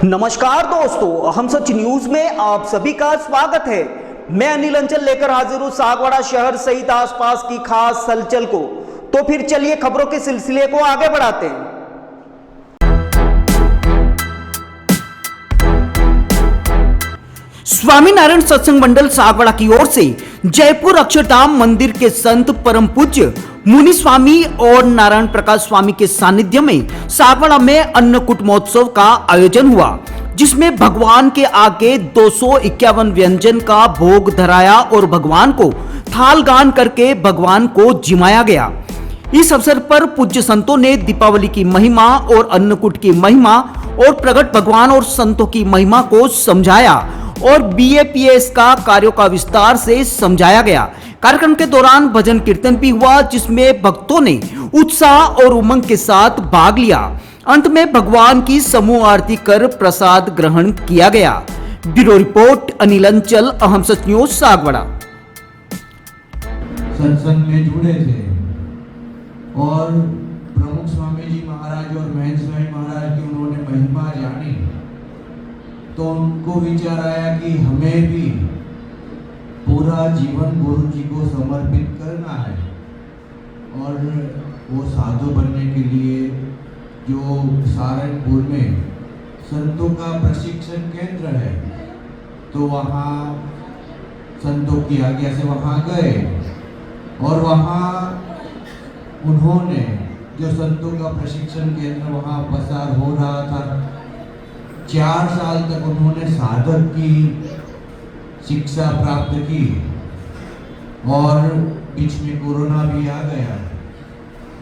नमस्कार दोस्तों, हम सच न्यूज में आप सभी का स्वागत है। मैं अनिल अंचल लेकर हाजिर हूं सागवाड़ा शहर सहित आसपास की खास हलचल को। तो फिर चलिए खबरों के सिलसिले को आगे बढ़ाते हैं। स्वामीनारायण सत्संग मंडल सागवाड़ा की ओर से जयपुर अक्षरधाम मंदिर के संत परम पूज्य मुनि स्वामी और नारायण प्रकाश स्वामी के सानिध्य में सागवाड़ा में अन्नकूट महोत्सव का आयोजन हुआ, जिसमें भगवान के आगे 251 व्यंजन का भोग धराया और भगवान को थाल गान करके भगवान को जिमाया गया। इस अवसर पर पूज्य संतों ने दीपावली की महिमा और अन्नकूट की महिमा और प्रगट भगवान और संतों की महिमा को समझाया और बीएपीएस का कार्यों का विस्तार से समझाया गया। कार्यक्रम के दौरान भजन कीर्तन भी हुआ, जिसमें भक्तों ने उत्साह और उमंग के साथ भाग लिया। अंत में भगवान की समूह आरती कर प्रसाद ग्रहण किया गया। ब्यूरो रिपोर्ट अनिल अंचल, अहम सच न्यूज सागवाड़ा। सत्संग में जुड़े थे और प्रमुख स्वामी जी महाराज और महंत स्वामी महाराज की उन्होंने महिमा जानी, तो उनको विचार आया कि हमें भी पूरा जीवन गुरु जी को समर्पित करना है और वो साधु बनने के लिए जो सहारनपुर में संतों का प्रशिक्षण केंद्र है, तो वहाँ संतों की आज्ञा से वहाँ गए और वहाँ उन्होंने जो संतों का प्रशिक्षण केंद्र वहाँ पसार हो रहा था, 4 साल तक उन्होंने साधक की शिक्षा प्राप्त की और बीच में कोरोना भी आ गया।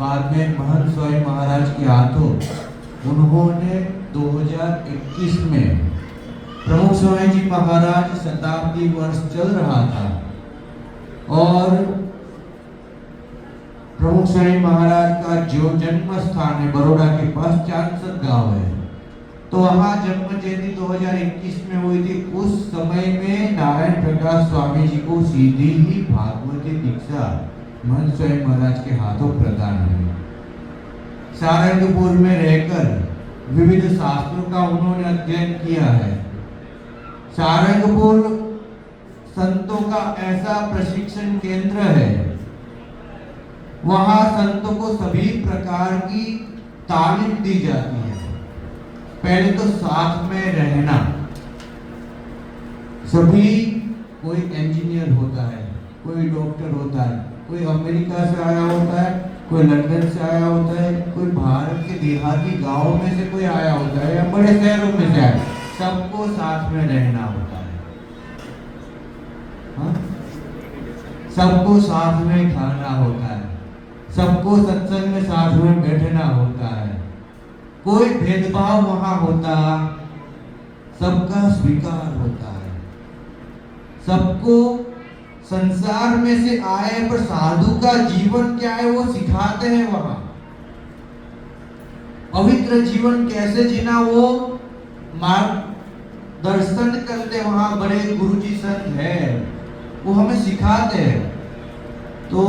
बाद में महंत स्वामी महाराज के हाथों उन्होंने 2021 में प्रमुख स्वामी जी महाराज शताब्दी वर्ष चल रहा था और प्रमुख स्वामी महाराज का जो जन्म स्थान है बड़ौदा के पास चांसद गांव है, तो वहाँ जन्म जयंती 2021 में हुई थी। उस समय में नारायण प्रकाश स्वामी जी को सीधी ही भागवती दीक्षा महंत स्वामी महाराज के हाथों प्रदान हुई। सहारनपुर में रहकर विविध शास्त्रों का उन्होंने अध्ययन किया है। सहारनपुर संतों का ऐसा प्रशिक्षण केंद्र है, वहाँ संतों को सभी प्रकार की तालीम दी जाती है। पहले तो साथ में रहना, सभी कोई इंजीनियर होता है, कोई डॉक्टर होता है, कोई अमेरिका से आया होता है, कोई लंदन से आया होता है, कोई भारत के देहाती गांवों में से कोई आया होता है या बड़े शहरों में से आया, सबको साथ में रहना होता है। हाँ? सबको साथ में खाना होता है, सबको सत्संग में साथ में बैठना होता है, कोई भेदभाव वहां होता, सबका स्वीकार होता है। सबको संसार में से आए पर साधु का जीवन क्या है वो सिखाते हैं। वहां पवित्र जीवन कैसे जीना वो मार्गदर्शन करते, वहां बड़े गुरुजी संत है, वो हमें सिखाते हैं। तो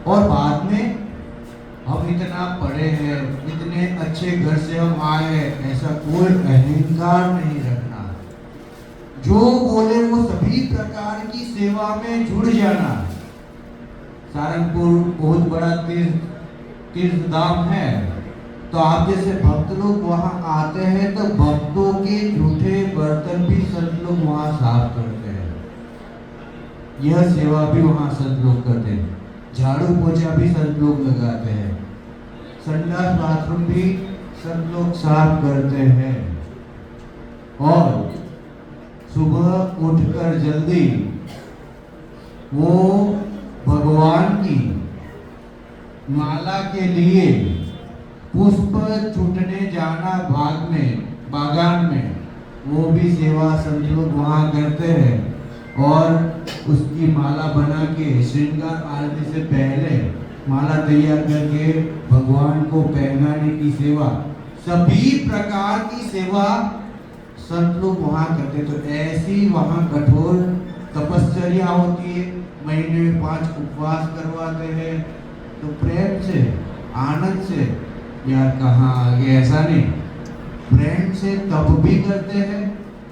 और बाद में हम इतना पढ़े हैं, इतने अच्छे घर से हम आए हैं, ऐसा कोई अहंकार नहीं रखना। जो बोले वो सभी प्रकार की सेवा में जुड़ जाना। सहारनपुर बहुत बड़ा तीर्थ धाम है, तो आप जैसे भक्त लोग वहाँ आते हैं तो भक्तों के जूठे बर्तन भी संत लोग वहाँ साफ करते हैं। यह सेवा भी वहाँ संत लोग करते हैं। झाड़ू पोछा भी संत लोग लगाते हैं, संडास बाथरूम भी संत लोग साफ करते हैं। और सुबह उठकर जल्दी वो भगवान की माला के लिए पुष्प छूटने जाना बागान में, वो भी सेवा संत लोग वहाँ करते हैं। और उसकी माला बना के श्रृंगार आरती से पहले माला तैयार करके भगवान को पहनाने की सेवा, सभी प्रकार की सेवा संत लोग वहाँ करते। तो ऐसी वहाँ कठोर तपश्चर्या होती है, महीने में 5 उपवास करवाते हैं। तो प्रेम से आनंद से, यार कहाँ आगे, ऐसा नहीं प्रेम से तप भी करते हैं,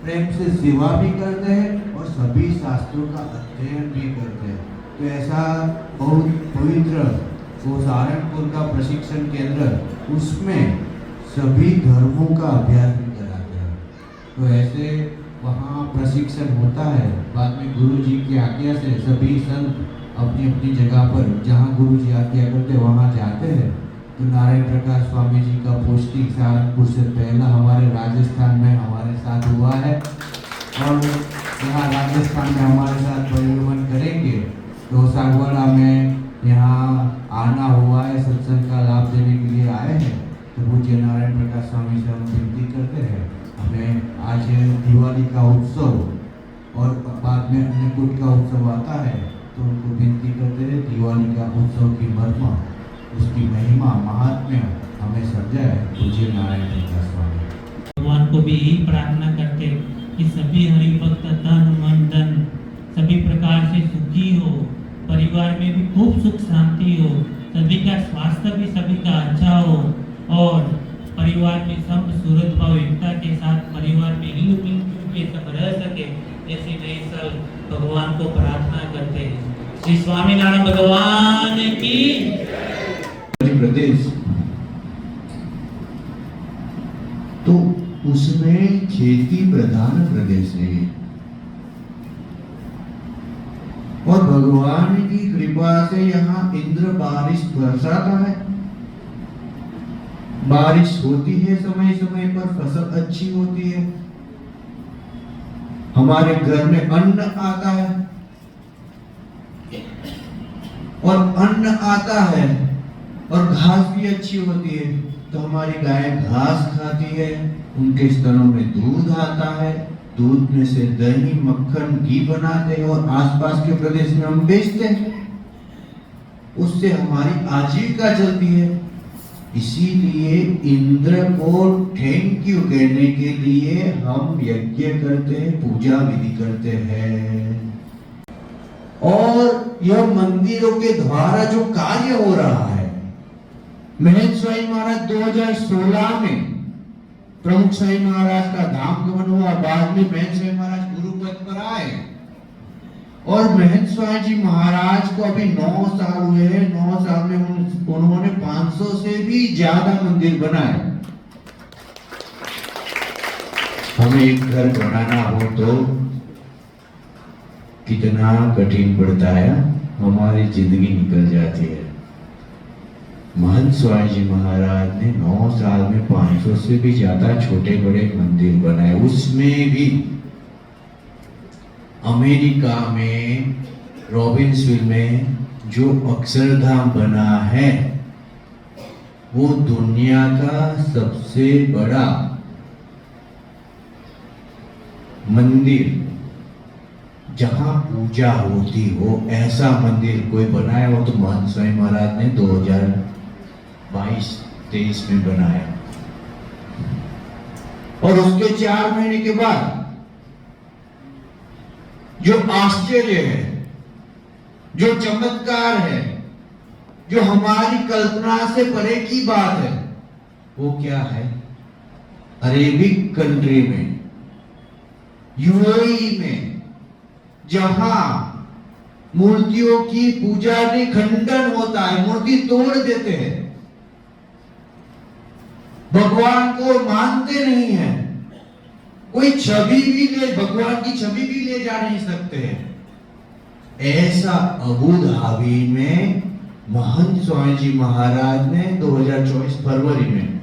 प्रेम से सेवा भी करते हैं और सभी शास्त्रों का अध्ययन भी करते हैं। तो ऐसा बहुत पवित्र वो सहारनपुर का प्रशिक्षण केंद्र, उसमें सभी धर्मों का अभ्यास भी कराते हैं। तो ऐसे वहाँ प्रशिक्षण होता है। बाद में गुरु जी की आज्ञा से सभी संत अपनी अपनी जगह पर जहाँ गुरु जी आज्ञा करते वहाँ जाते हैं। तो नारायण प्रकाश स्वामी जी का पोस्टिंग सहारनपुर से पहला हमारे राजस्थान में हमारे साथ हुआ है और यहाँ राजस्थान में हमारे साथ परिभ्रमण करेंगे। तो सागवाड़ा में यहाँ आना हुआ है, सत्संग का लाभ देने के लिए आए हैं। तो पूज्य नारायण प्रकाश स्वामी से हम विनती करते हैं, हमें आज दिवाली का उत्सव और बाद में अन्नकूट का उत्सव आता है, तो उनको विनती करते हैं दिवाली का उत्सव की महिमा, उसकी महिमा महात्म्य हमें समझाए पूज्य नारायण प्रकाश स्वामी। भगवान को भी यही प्रार्थना करते कि सभी हरिभक्त तन मन धन सभी प्रकार से सुखी हो, परिवार में भी खूब सुख शांति हो, सभी का स्वास्थ्य भी सभी का अच्छा हो और परिवार में सब सूरत भाव एकता के साथ परिवार में हिल के सब रह सके, ऐसी नई साल भगवान को प्रार्थना करते हैं। श्री स्वामीनारायण भगवान की प्रदेश, तो उसमें खेती प्रधान प्रदेश है और भगवान की कृपा से यहाँ इंद्र बारिश बरसाता है, बारिश होती है समय समय पर, फसल अच्छी होती है, हमारे घर में अन्न आता है और अन्न आता है और घास भी अच्छी होती है। तो हमारी गाय घास खाती है, उनके स्तनों में दूध आता है, दूध में से दही मक्खन घी बनाते हैं और आसपास के प्रदेश में हम बेचते हैं, उससे हमारी आजीविका चलती है। इसीलिए इंद्र को थैंक यू कहने के लिए हम यज्ञ करते हैं, पूजा विधि करते हैं। और यह मंदिरों के द्वारा जो कार्य हो रहा है, महंत स्वामी महाराज 2016 में प्रमुख स्वामी महाराज का धाम गमन हुआ, बाद में महंत स्वामी महाराज गुरु पद पर आए और महंत स्वामी जी महाराज को अभी 9 साल हुए हैं। 9 साल में उन्होंने 500 से भी ज्यादा मंदिर बनाए। हमें एक घर बनाना हो तो कितना कठिन पड़ता है, हमारी जिंदगी निकल जाती है। महंत स्वामी जी महाराज ने 9 साल में 500 से भी ज्यादा छोटे बड़े मंदिर बनाए। उसमें भी अमेरिका में रॉबिन्सविल में जो अक्षरधाम बना है वो दुनिया का सबसे बड़ा मंदिर जहां पूजा होती हो, ऐसा मंदिर कोई बनाया हो तो महंत स्वामी महाराज ने 2022-23 में बनाया। और उसके 4 महीने के बाद जो आश्चर्य है, जो चमत्कार है, जो हमारी कल्पना से परे की बात है, वो क्या है? अरेबिक कंट्री में, यूएई में, जहां मूर्तियों की पूजा में खंडन होता है, मूर्ति तोड़ देते हैं, भगवान को मानते नहीं है, कोई छवि भी ले, भगवान की छवि भी ले जा नहीं सकते हैं। ऐसा अबू धाबी में महंत स्वामी जी महाराज ने 2024 फरवरी में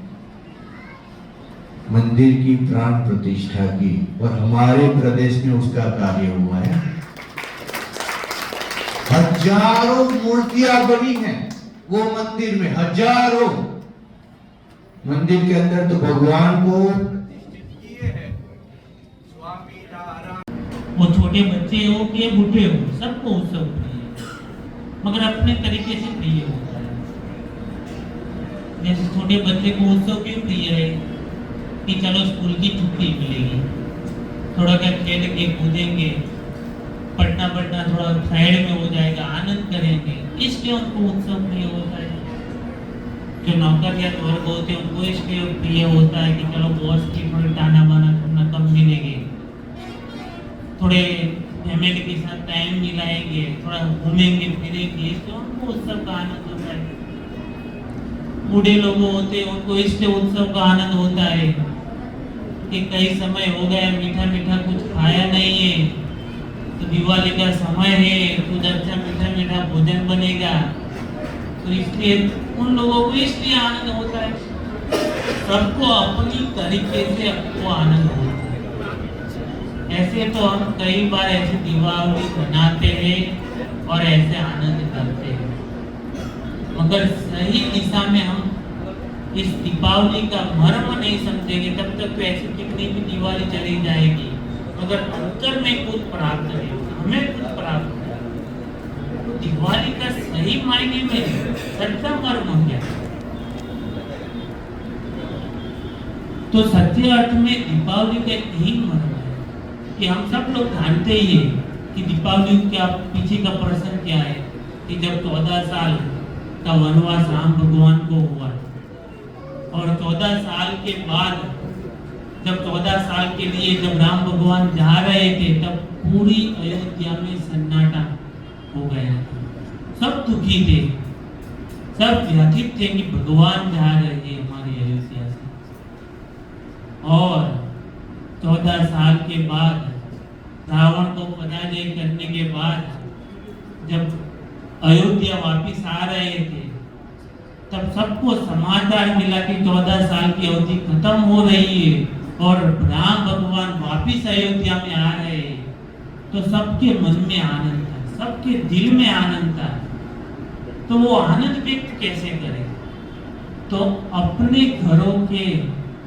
मंदिर की प्राण प्रतिष्ठा की और हमारे प्रदेश में उसका कार्य हुआ है। हजारों मूर्तियां बनी हैं वो मंदिर में, हजारों। मंदिर के अंदर तो भगवान को प्रतिष्ठित किए हैं स्वामी नारायण। वो छोटे बच्चे हो कि बूढ़े हो, सबको उत्सव प्रिय है, मगर अपने तरीके से प्रिय होता है। जैसे छोटे बच्चे को उत्सव क्यों प्रिय है कि चलो स्कूल की छुट्टी मिलेगी, थोड़ा क्या खेल के कूदेंगे, पढ़ना थोड़ा साइड में हो जाएगा, आनंद करेंगे, इसलिए उनको उत्सव प्रिय होता है। जो नौकर या वर्ग होते हैं उनको इसलिए प्रिय होता है कि चलो बॉस की थोड़ी ताना बाना करना कम मिलेंगे, थोड़े फैमिली के साथ टाइम मिलाएंगे, थोड़ा घूमेंगे फिरेंगे, तो उनको उत्सव का आनंद होता है। बूढ़े लोग होते हैं उनको इसलिए उत्सव का आनंद होता है कि कई समय हो गया मीठा मीठा कुछ खाया नहीं है, तो दिवाली का समय है, कुछ अच्छा मीठा मीठा भोजन बनेगा, तो इसलिए उन लोगों को इसलिए आनंद होता है। सबको अपनी तरीके से आपको आनंद होता है। ऐसे तो हम कई बार ऐसे दिवाली मनाते हैं और ऐसे आनंद करते हैं, मगर सही दिशा में हम इस दीपावली का मर्म नहीं समझेंगे तब तक तो ऐसे कितनी भी दिवाली चली जाएगी, मगर अंतर में कुछ प्राप्त नहीं होगा, हमें कुछ प्राप्त नहीं। दिवाली का सही मायने में सच्चा मर्म क्या है? तो सच्चे अर्थ में दीपावली का यही मर्म है कि हम सब लोग जानते ही है कि दीपावली का पीछे का प्रश्न क्या है कि जब 14 साल का वनवास राम भगवान को हुआ और 14 साल के बाद जब 14 साल के लिए जब राम भगवान जा रहे थे तब पूरी अयोध्या में सन्नाटा हो गया था। सब दुखी थे, सब व्यथित थे कि भगवान जा रहे हैं हमारी अयोध्या से। और 14 साल के बाद रावण को पराजय करने के बाद जब अयोध्या वापिस आ रहे थे तब सबको समाचार मिला कि 14 साल की अवधि खत्म हो रही है और राम भगवान वापिस अयोध्या में आ रहे हैं, तो सबके मन में आनंद था, सबके दिल में आनंद था। तो वो आनंद व्यक्त कैसे करें? तो अपने घरों के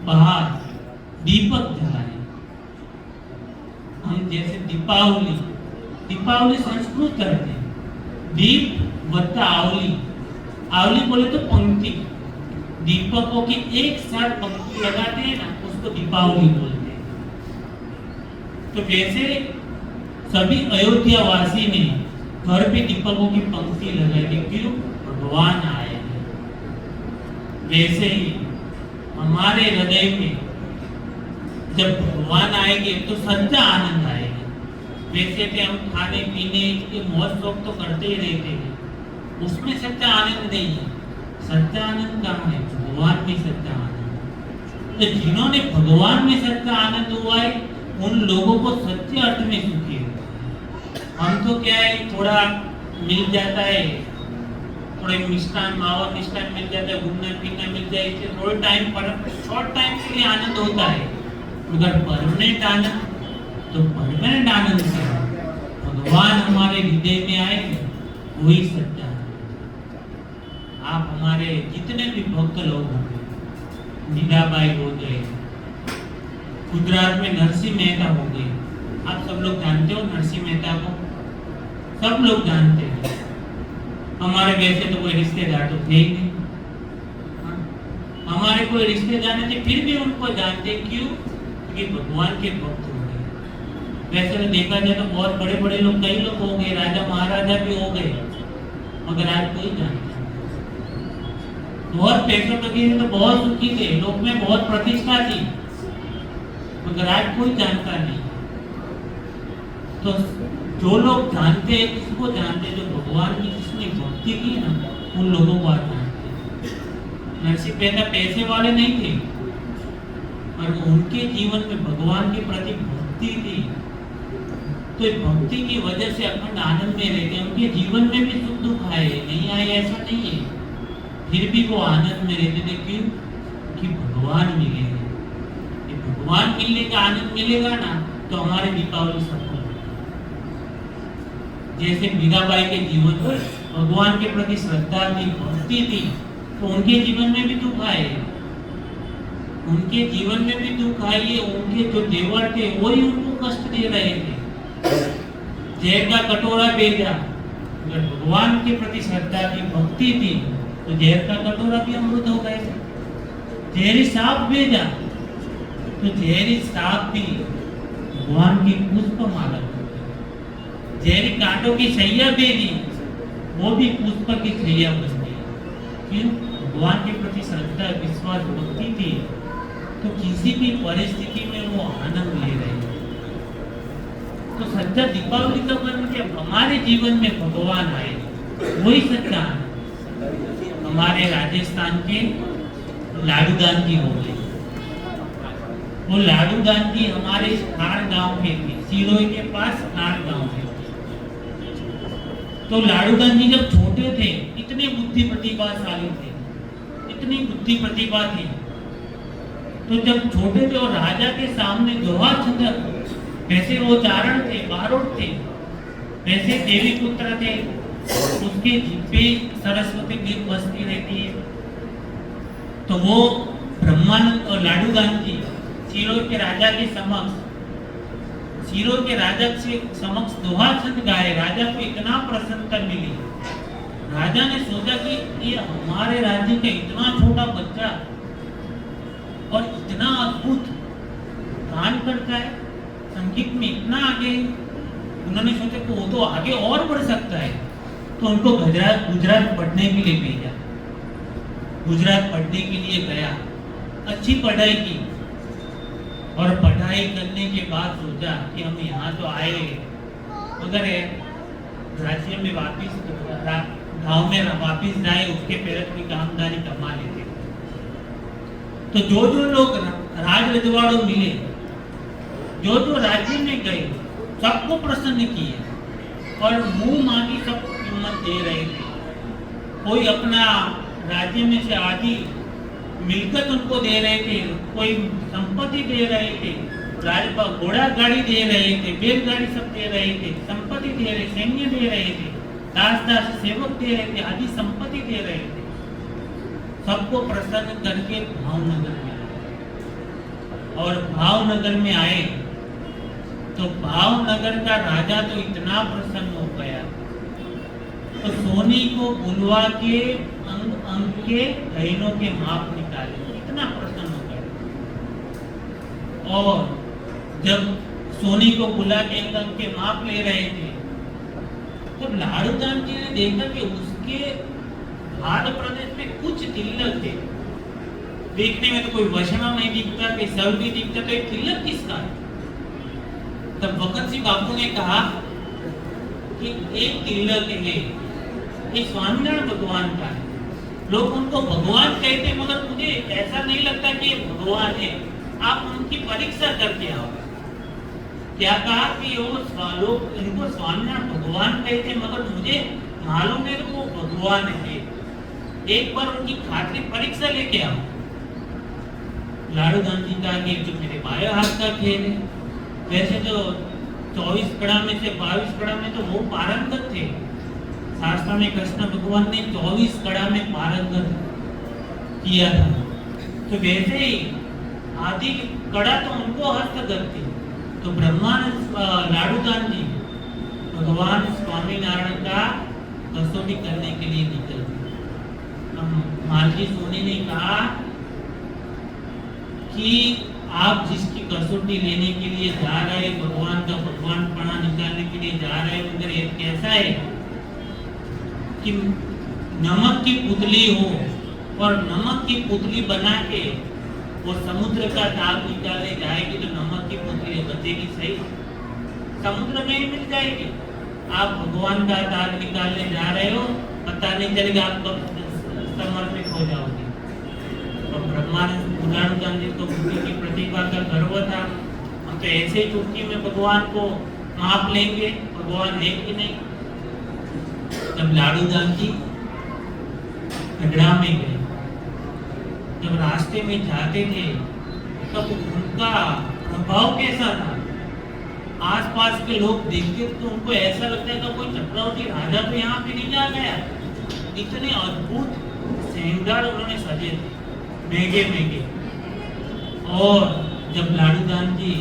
बाहर दीपक जलाएं। हम जैसे दीपावली संस्कृत करते हैं, दीप वत्ता आवली, आवली बोले तो पंक्ति, दीपकों की एक साथ पंक्ति लगाते हैं ना, उसको दीपावली बोलते हैं। तो वैसे सभी अयोध्या वासी ने घर पे दीपकों की पंक्ति लगाई, क्यों? भगवान आए हैं। वैसे ही हमारे हृदय में जब भगवान आएंगे तो सच्चा आनंद आएगा। वैसे तो हम खाने पीने के मौज शौक तो करते ही रहते हैं, उसमें सच्चा आनंद नहीं है। सच्चा आनंद कहाँ है? भगवान में सच्चा आनंद। तो जिन्होंने भगवान में सच्चा आनंद हुआ है उन लोगों को सच्चे अर्थ में सुखी हुआ है। हम तो क्या है, थोड़ा मिल जाता है, थोड़े मिष्ठान मावा मिष्ठान मिल जाता है, घूमना फिरना मिल जाए, इससे थोड़े टाइम पर शॉर्ट टाइम के लिए आनंद होता है, मगर परमानेंट आनंद तो परमानेंट आनंद से भगवान हमारे हृदय में आए वही सच्चा है। आप हमारे जितने भी भक्त लोग होंगे, मीराबाई हो गए, गुजरात में नरसिंह मेहता हो गए, आप सब लोग जानते हो नरसिंह मेहता को, सब लोग जानते हैं। हमारे वैसे तो कोई रिश्तेदार तो थे ही नहीं, हमारे कोई रिश्तेदार नहीं थे, फिर भी उनको जानते, क्यों? क्योंकि भगवान के भक्त हो गए। वैसे तो देखा जाए तो बहुत बड़े बड़े लोग, कई लोग हो गए, राजा महाराजा भी हो गए, मगर आज कोई जानता नहीं। बहुत पैसों लगे थे तो बहुत सुखी थे, लोग में बहुत प्रतिष्ठा थी, मगर आज कोई जानता नहीं। तो जो लोग जानते हैं, किसको जानते हैं? जो भगवान की जिसने भक्ति की ना, उन लोगों को आज जानते हैं। नरसिंह मेहता पैसे वाले नहीं थे, पर उनके जीवन में भगवान के प्रति भक्ति थी, तो भक्ति की वजह से अखंड आनंद में रहते हैं। उनके जीवन में भी सुख दुख आए, नहीं आए ऐसा नहीं है, फिर भी वो आनंद में रहते थे। क्यों? कि भगवान मिले हैं। भगवान मिलने का आनंद मिलेगा ना तो हमारे दीपावली सफल। जैसे मीराबाई के जीवन में भगवान के प्रति श्रद्धा थी, भक्ति थी, तो उनके जीवन में भी दुख आए, उनके जीवन में भी दुख आए। उनके जो देवर थे वही उनको कष्ट दे रहे थे, जहर का कटोरा भेजा, अगर भगवान के प्रति श्रद्धा थी, भक्ति थी, तो जहर का कटोरा भी अमृत हो गए। जहरी सांप भेजा तो जहरी सांप भी भगवान की पुष्प माला हो गई। जहरी कांटों की सैया भेजी, वो भी पुष्प की सैया बन गई। क्यों? भगवान के प्रति श्रद्धा विश्वास भक्ति थी, तो किसी भी परिस्थिति में वो आनंद ले रहे हैं। तो सच्चा दीपावली का मतलब कि हमारे जीवन में भगवान आए, वही सच्चा आनंद। हमारे राजस्थान के लाडू गांधी हो गए। वो लाडू गांधी हमारे खाड़ गांव के थे, सिरोही के पास खाड़ गांव है। तो लाडू गांधी जब छोटे थे, इतने बुद्धि प्रतिभाशाली थे, इतनी बुद्धि प्रतिभा थी। तो जब छोटे थे और राजा के सामने दोहा छंद, वैसे वो चारण थे, बारोट थे, वैसे देवी पुत्र थे, उसके जिब्बे सरस्वती गिर बसती रहती है। तो वो ब्रह्मानंद और लाडू गांधी सिरोही के राजा के समक्ष, सिरोही के राजा से समक्ष दोहा छंद गाए। राजा को इतना प्रसन्नता मिली, राजा ने सोचा कि ये हमारे राज्य का इतना छोटा बच्चा और इतना अद्भुत गान करता है, संगीत में इतना आगे। उन्होंने सोचा कि वो तो आगे और बढ़ सकता है, तो उनको गुजरात पढ़ने के लिए भेजा। गुजरात पढ़ने के लिए गया, अच्छी पढ़ाई की, और पढ़ाई करने के बाद सोचा कि हम यहाँ तो आए, अगर राज्य में वापिस गांव में वापिस जाए, उसके पहले थोड़ी कामदारी कमा लेते। तो जो लोग राज रजवाड़ों मिले, जो राज्य में गए, सबको प्रसन्न किए और मुंह मांगी सब कीमत दे रहे थे। कोई अपना राज्य में से आदि मिलकत उनको दे रहे थे, कोई संपत्ति दे रहे थे, घोड़ा गाड़ी दे रहे थे, बैलगाड़ी सब दे रहे थे, संपत्ति दे रहे, सैन्य दे रहे थे, दास सेवक दे रहे थे, आदि संपत्ति दे रहे थे। सबको प्रसन्न करके भावनगर में आए। और भावनगर में आए तो भावनगर का राजा तो इतना प्रसन्न हो गया, तो सोनी को बुलवा के अंग के गहनों के माप निकाले, इतना प्रसन्न हो गया। और जब सोनी को बुला के अंग के माप ले रहे थे, तो लाडू गांधी ने देखा कि उसके हाथ प्रदेश में कुछ तिलक थे। देखने में तो कोई वैष्णव नहीं दिखता, कोई सर्व नहीं दिखता, तो एक तिलक किसका है? तब भगत सिंह बापू ने कहा कि एक तिलक है, ये स्वामीनारायण भगवान का है। लोग उनको भगवान कहते, मगर मुझे ऐसा नहीं लगता कि ये भगवान है। आप उनकी परीक्षा करके आओ। क्या कहा कि वो लोग इनको स्वामीनारायण भगवान कहते, मगर मुझे मालूम है वो भगवान है। एक बार उनकी खातिर परीक्षा लेके आओ। लाडू गांधी का कि जो मेरे बाएं हाथ का खेल है, वैसे तो 24 कड़ा में से 22 कड़ा में तो वो पारंगत थे। शास्त्र में कृष्ण भगवान ने 24 कड़ा में पारंगत किया था, तो वैसे ही आदि कड़ा तो उनको हस्तगत थी। तो ब्रह्मानंद लाडू गांधी भगवान स्वामीनारायण का कसौटी करने के लिए निकल गए। मालजी सोनी ने कहा कि आप जिसकी कसौटी लेने के लिए जा रहे हैं, भगवान का भगवानपना निकालने के लिए जा रहे हैं, मगर ये कैसा है कि नमक की पुतली हो और नमक की पुतली बना के वो समुद्र का दाग निकालने जाएगी, तो नमक की पुतली बचेगी सही, समुद्र में ही मिल जाएगी। आप भगवान का दाग निकालने जा रहे हो, पता नहीं चलेगा आप कब समर्पित हो जाओगे। और ब्रह्मानंद लाडू गांधी को बुद्धि की प्रतिभा का गर्व था। हम तो ऐसे ही चुटकी में भगवान को माप लेंगे, भगवान है कि नहीं। जब लाडू गांधी गढ़ा में गए, जब रास्ते में जाते थे, तब उनका प्रभाव कैसा था? आसपास के लोग देखते तो उनको ऐसा लगता है कि कोई चक्रवर्ती राजा तो यहाँ पे नहीं जा गया। इतने अद्भुत श्रृंगार उन्होंने सजे थे, महंगे महंगे। और जब लाडू गांधी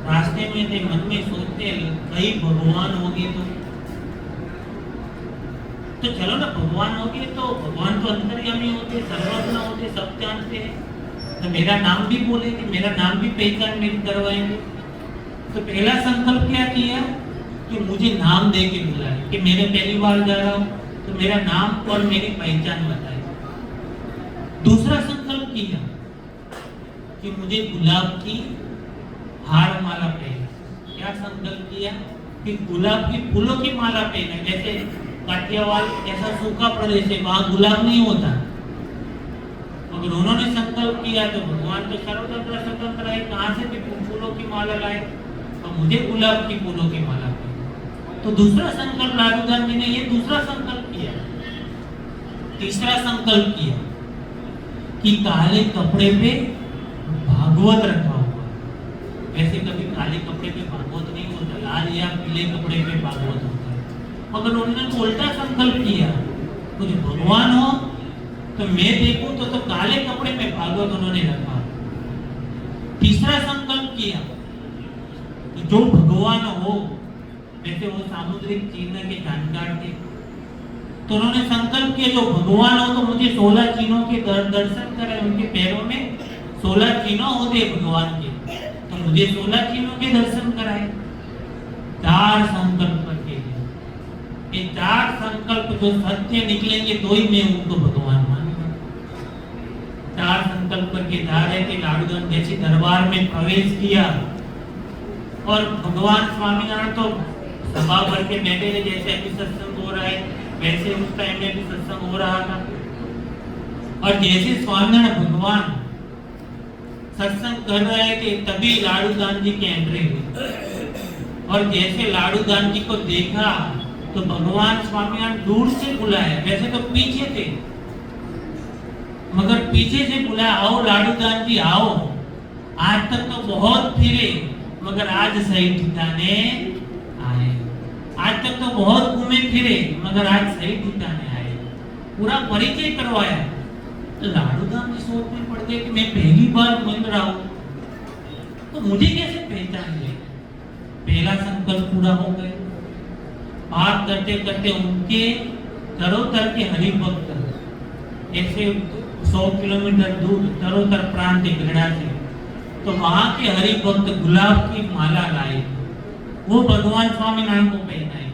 रास्ते में थे, मन में सोचते कहीं भगवान होगी तो चलो ना, भगवान होगी तो भगवान तो अंतर्यामी होते, सर्वज्ञ होते, सब जानते हैं, तो मेरा नाम भी बोलेंगे, मेरा नाम भी पहचान मेरी करवाएंगे। तो पहला संकल्प क्या किया कि मुझे नाम दे के बुलाए, कि मैंने पहली बार जा रहा हूँ तो मेरा नाम और मेरी पहचान बताए। दूसरा संकल्प किया कि मुझे गुलाब की हार माला पहनना। क्या संकल्प किया कि गुलाब की फूलों की माला पहने। जैसे काठियावाड़ ऐसा सूखा प्रदेश है, वहां गुलाब नहीं होता, अगर उन्होंने संकल्प किया तो भगवान तो सर्वतंत्र स्वतंत्र है, कहां से भी फूलों की माला लाए, तो मुझे गुलाब की फूलों की माला पहनना। तो दूसरा संकल्प लाडूदान जी ने ये दूसरा संकल्प किया। तीसरा संकल्प किया कि काले कपड़े पे भागवत रखा हुआ। वैसे कभी काले कपड़े पे भागवत नहीं होता, लाल या पीले कपड़े पे भागवत होता है। मगर उन्होंने उल्टा संकल्प किया, कुछ भगवान हो तो मैं देखूं तो काले कपड़े में भागवत उन्होंने रखा। तीसरा संकल्प किया कि जो भगवान हो, वैसे वो सामुद्रिक चिन्ह के जानकार थे, तो उन्होंने संकल्प किया जो भगवान हो तो मुझे 16 चिन्हों के दर्शन कराए, उनके पैरों में 16 चिन्ह होते भगवान के, तो मुझे 16 चिन्हों के दर्शन कराए। 4 संकल्प करके ये 4 संकल्प जो सत्य निकलेंगे तो ही मैं उनको भगवान मानूंगा। 4 संकल्प करके जा रहे थे, लाडूदान जैसे दरबार में प्रवेश किया और भगवान स्वामीनारायण तो सभा भर के बैठे थे, जैसे अभी सत्संग हो रहा है वैसे उस टाइम में भी सत्संग हो रहा था। और जैसे स्वामीनारायण भगवान सत्संग कर रहे थे तभी लाडूदान जी की एंट्री हुई। और जैसे लाडूदान जी को देखा तो भगवान स्वामीनारायण दूर से बुलाया, वैसे तो पीछे थे मगर पीछे से बुलाया, आओ लाडूदान जी आओ, आज तक तो बहुत फिरे मगर आज सही ठिकाने आए। आज तक तो बहुत घूमे फिरे मगर आज सही ठिकाने आए। पूरा परिचय करवाया। लाडूदान जी सोच में पड़ गए कि मैं पहली बार मिल रहा हूं तो मुझे कैसे पहचान ले। पहला संकल्प पूरा हो गया। बात करते करते उनके तरोतर के हरि भक्त ऐसे 100 किलोमीटर दूर तरोतर प्रांत गढ़ा से, तो वहां के हरि भक्त गुलाब की माला लाए, वो भगवान स्वामीनारायण को पहनाए।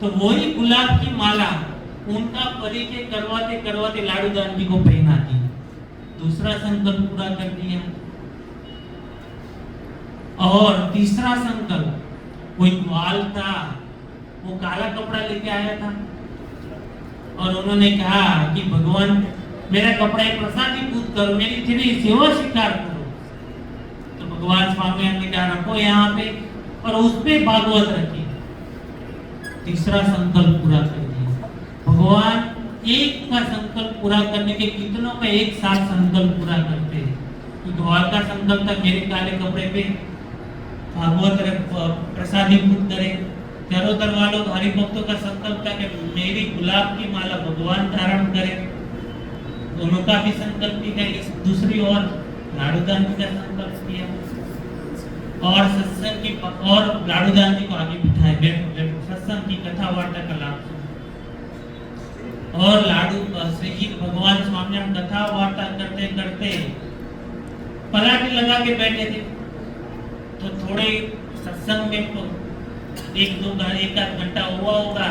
तो वही गुलाब की माला उनका परिचय करवाते करवाते लाडूदान जी को पहना दी। दूसरा संकल्प पूरा कर दिया। और तीसरा संकल्प, कोई ग्वाल था, वो काला कपड़ा लेके आया था और उन्होंने कहा कि भगवान मेरा कपड़ा प्रसादीभूत करो, मेरी तेरी सेवा स्वीकार करो। तो भगवान स्वामीनारायण ने कहा रखो यहाँ पे, और उस पे भागवत रखी। तीसरा संकल्प पूरा कर दिया। भगवान एक का संकल्प पूरा करने के कितनों का एक साथ संकल्प पूरा करते हैं। तो ग्वाल का संकल्प था मेरे काले कपड़े पे भागवत प्रसादीभूत करे। चरोतर वालों हरिभक्तों का संकल्प था कि मेरी गुलाब की माला भगवान धारण करे। दोनों का भी संकल्प किया। इस दूसरी ओर लाडूदान जी का संकल्प किया और सत्संग की और लाडूदान जी को आगे बिठाए, बैठो बैठो, सत्संग की कथा वार्ता का लाभ सुनो। और लाडू श्री जी भगवान स्वामीनारायण कथा वार्ता करते करते पलाटी लगा के बैठे थे। तो थोड़े सत्संग में एक आध घंटा हुआ होगा,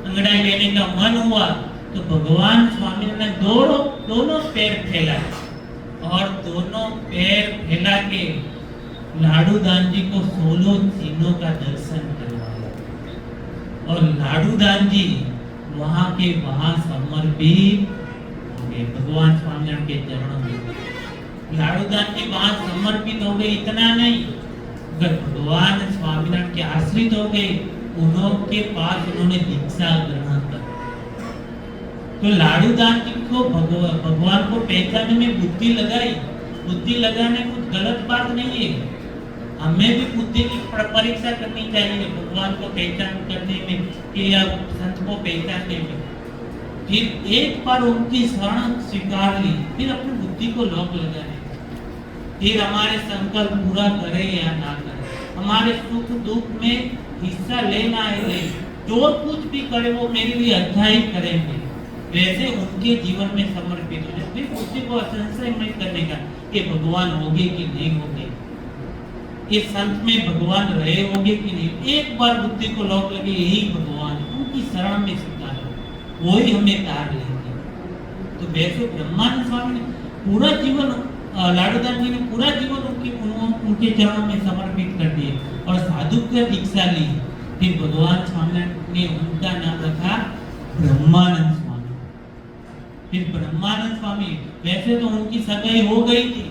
अंगड़ाई लेने का मन हुआ तो भगवान स्वामीनारायण ने दोनों पैर फैलाए और दोनों पैर फैला के लाडूदान जी को 16 चिन्हों का दर्शन करवाया। और लाडूदान जी वहां के वहां समर्पित हो गए भगवान स्वामीनारायण के चरणों में। लाडूदान जी वहां समर्पित हो गए, इतना नहीं, अगर भगवान स्वामीनारायण के आश्रित हो गए, उनके पास उन्होंने दीक्षा ग्रहण कर। तो लाडूदान जी को भगवान को पहचानने में बुद्धि लगाई। बुद्धि लगाने कुछ गलत बात नहीं है, हमें भी बुद्धि की परीक्षा करनी चाहिए भगवान को पहचान करने में या संत को पहचानने में। फिर एक बार उनकी शरण स्वीकार ली, फिर अपनी बुद्धि को लॉक लगाने, फिर हमारे संकल्प पूरा करे या ना करे, हमारे सुख दुख में हिस्सा लेना है, जो कुछ भी करे वो मेरे लिए अच्छा ही करेंगे, वैसे उनके जीवन में समर्पित हो जाए। फिर बुद्धि को संशय नहीं करने का कि भगवान होंगे कि नहीं होंगे, ये संत में भगवान रहे होंगे कि नहीं। एक बार बुद्धि को लॉक लगे, यही भगवान, उनकी शरण में स्वीकार, वो ही हमें तार लेंगे। तो वैसे ब्रह्मानंद स्वामी ने पूरा जीवन लाडूदास जी ने पूरा जीवन उनके चरणों में समर्पित कर दिए और साधुत्व दीक्षा ली। फिर भगवान स्वामी ने उनका नाम रखा ब्रह्मानंद स्वामी। फिर ब्रह्मानंद स्वामी, वैसे तो उनकी सगाई हो गई थी,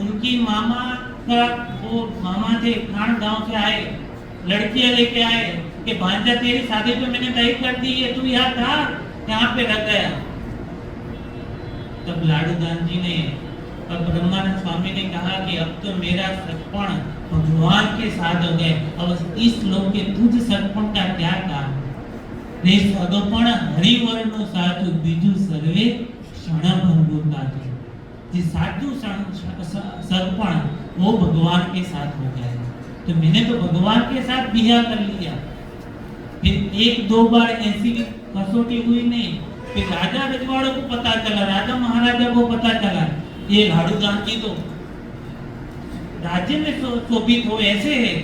उनकी मामा का वो मामा थे खान गांव से आए, लड़कियां लेके आए कि भांजा तेरी शादी तो मैंने तय कर दी है, तू यहाँ था, यहाँ पे रह गया। तब लाडूदास जी ने और ब्रह्मानंद स्वामी ने कहा कि अब तो मेरा सचपण भगवान के साथ हो गए, अब इस लोक के तुझ सचपण का क्या काम रे सदोपण हरिवरनो साचु बीजू सर्वे क्षण भंगु ताजु। जी साचु सचपण वो भगवान के साथ हो गया। तो मैंने तो भगवान के साथ बिहा कर लिया। फिर एक दो बार ऐसी कसौटी हुई नहीं, फिर राजा रजवाड़ों को पता चला, राजा महाराजा को पता चला ये लाडूदास जी तो राज्य में शोभित हो ऐसे है,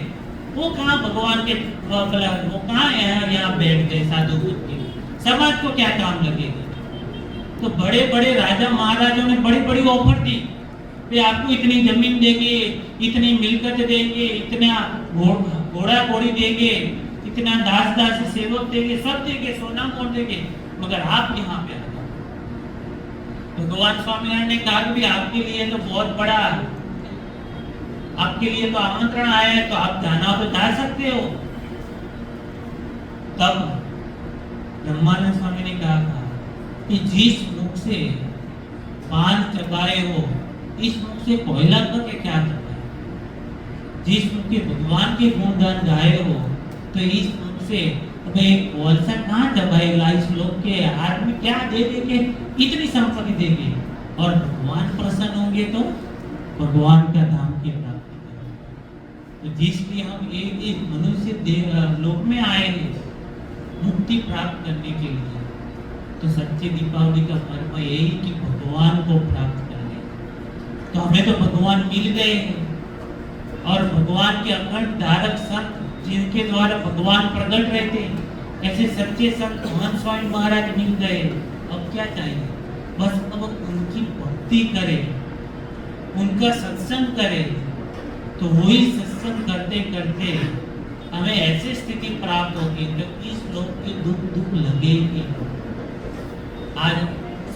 वो कहाँ भगवान के वो कहाँ यहाँ बैठ गए साधु के, समाज को क्या काम लगेगा। तो बड़े बड़े राजा महाराजाओं ने बड़ी बड़ी ऑफर दी कि आपको इतनी जमीन देंगे, इतनी मिलकत देंगे, इतना घोड़ा घोड़ी देंगे, इतना दास दासी सेवक देंगे, सब देंगे, सोना मोड़ देंगे, मगर आप यहाँ पे आ जाओ। भगवान स्वामीनारायण ने कहा कि आपके लिए तो बहुत बड़ा, आपके लिए तो आमंत्रण आया है, तो आप जाना तो जा सकते हो। तब ब्रह्मानंद स्वामी ने कहा था कि जिस मुख से पान चबाए हो, इस मुख से कोयला करके क्या चबाए। जिस मुख के भगवान के गुणगान गाए हो, तो इस मुख से कोलसा कहाँ चबाएगा। इस लोग के हाथ में क्या दे देंगे, इतनी संपत्ति देंगे, और भगवान प्रसन्न होंगे तो भगवान का धाम की प्राप्ति करेंगे। तो जिसलिए हम एक मनुष्य लोक में आए हैं मुक्ति प्राप्त करने के लिए, तो सच्चे दीपावली का पर्व यही कि भगवान को प्राप्त करने। तो हमें तो भगवान मिल गए हैं, और भगवान के अखंड धारक संत जिनके द्वारा भगवान प्रकट रहते हैं, ऐसे सच्चे संत महंत स्वामी महाराज मिल गए। अब क्या चाहिए, बस अब उनकी भक्ति करें, उनका सत्संग करें, तो वही सत्संग करते करते हमें ऐसी स्थिति प्राप्त होगी जब इस लोक के दुख लगेगी। आज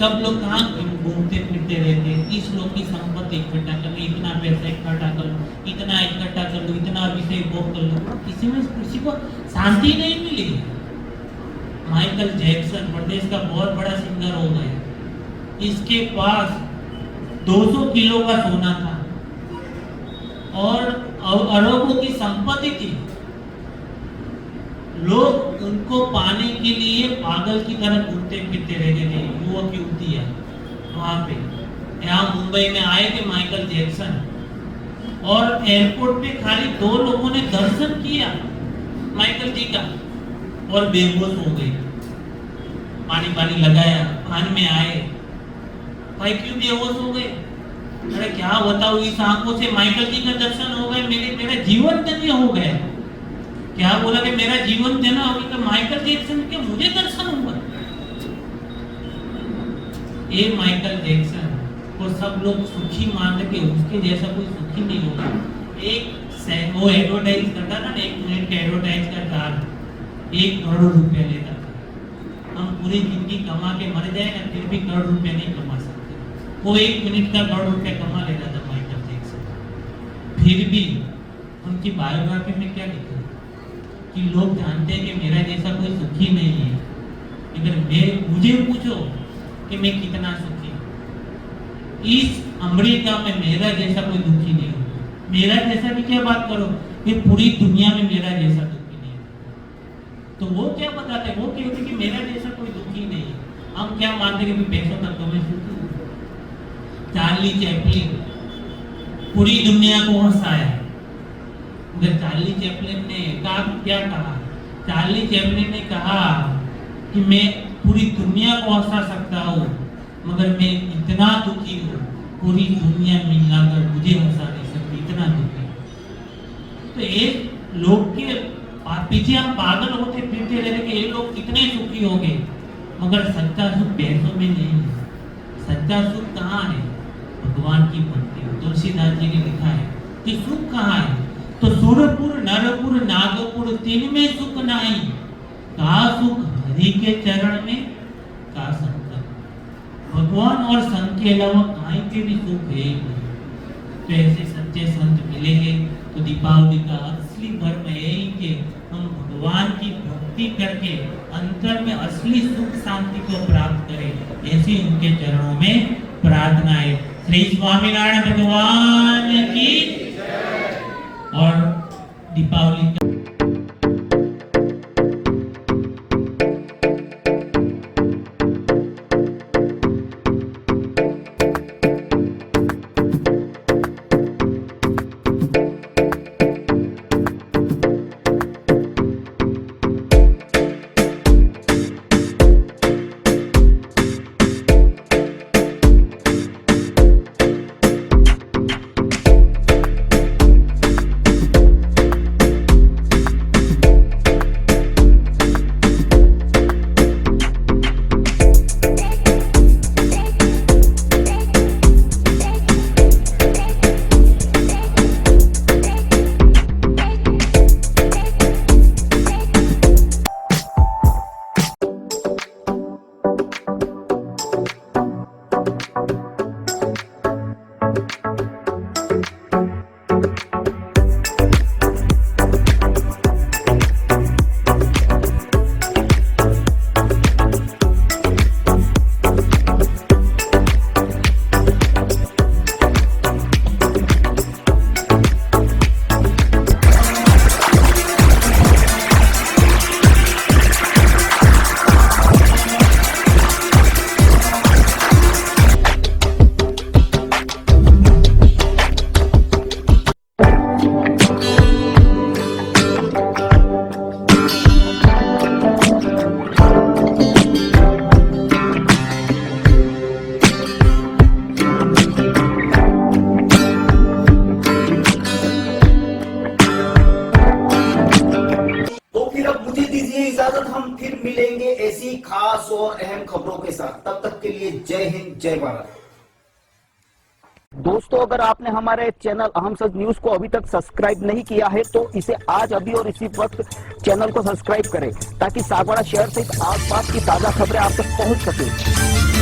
सब लोग कहाँ घूमते फिरते रहते हैं, इस लोग की संपत्ति इकट्ठा कर लो, इतना पैसा इकट्ठा कर लो, इतना इकट्ठा कर लो, इतना विषय भोग कर लो, किसी को शांति नहीं मिली। माइकल जैक्सन प्रदेश का बहुत बड़ा सिंगर हो गया, इसके पास 200 किलो का सोना था और अरबों की संपत्ति थी। लोग उनको पाने के लिए पागल की तरह घूमते फिरते रहते थे, युवक युवतियां वहां पे। यहाँ मुंबई में आए थे माइकल जैक्सन, और एयरपोर्ट पे खाली 2 लोगों ने दर्शन किया माइकल जी का और बेहोश हो गए। पानी पानी लगाया, पानी में आए, भाई क्यों बेहोश हो गए? अरे क्या बताऊं, इस आंखों से माइकल जी का दर्शन हो गए, मेरा जीवन धन्य हो गया। क्या बोला कि मेरा जीवन धन्य हो गया, तो माइकल जैक्सन के मुझे दर्शन हुआ। ये माइकल जैक्सन को सब लोग सुखी मानते कि उसके जैसा कोई सुखी नहीं होगा। वो एडवर्टाइज करता था ना, 1 मिनट का एडवर्टाइज करता, 1 करोड़ रुपया लेता था। हम पूरी जिंदगी कमा के मर जाए ना, फिर भी करोड़ रुपया नहीं कमा सकते। वो 1 मिनट का करोड़ रुपया कमा लेता था माइकल जैक्सन। फिर भी उनकी बायोग्राफी में क्या लिखा कि लोग जानते हैं कि मेरा जैसा कोई सुखी नहीं है, लेकिन मुझे पूछो कि मैं कितना सुखी हूँ। इस अमेरिका में मेरा जैसा कोई दुखी नहीं होगा। मेरा जैसा भी क्या बात करो, ये पूरी दुनिया में मेरा जैसा दुखी नहीं है। तो वो क्या बताते, वो कहते कि मेरा जैसा कोई दुखी नहीं है। हम क्या मानते कि पैसों तक तो मैं सुखी हूँ। चार्ली चैपलिन पूरी दुनिया को हंसाया, मगर चार्ली चैपलिन ने क्या कहा? चार्ली चैपलिन ने कहा कि मैं पूरी दुनिया को हंसा सकता हूँ, मगर मैं इतना दुखी हूँ, पूरी दुनिया मिलाकर मुझे हंसा नहीं सकती, इतना दुखी। तो एक लोग के पीछे हम पागल होते फिरते रहते कि ये लोग कितने सुखी हो गए, मगर सच्चा सुख पैसों में नहीं है। सच्चा सुख कहाँ है? भगवान की भक्ति। तुलसीदास जी ने लिखा है कि सुख कहाँ है? तो सुरपुर नरपुर नागपुर तीन में सुख नहीं, का सुख हरि के चरण में, का संत। भगवान और संत के अलावा कहीं पे भी सुख है ही नहीं। तो ऐसे सच्चे संत मिलेंगे तो दीपावली का असली धर्म यही कि हम भगवान की भक्ति करके अंतर में असली सुख शांति को प्राप्त करें। ऐसी उनके चरणों में प्रार्थना है। श्री स्वामीनारायण भगवान की और दीपावली का इजाजत। हम फिर मिलेंगे ऐसी खास और अहम खबरों के साथ। तब तक के लिए जय हिंद, जय भारत। दोस्तों, अगर आपने हमारे चैनल अहम सच न्यूज को अभी तक सब्सक्राइब नहीं किया है तो इसे आज अभी और इसी वक्त चैनल को सब्सक्राइब करें ताकि सागवाड़ा शहर सहित आसपास की ताजा खबरें आप तक पहुंच सके।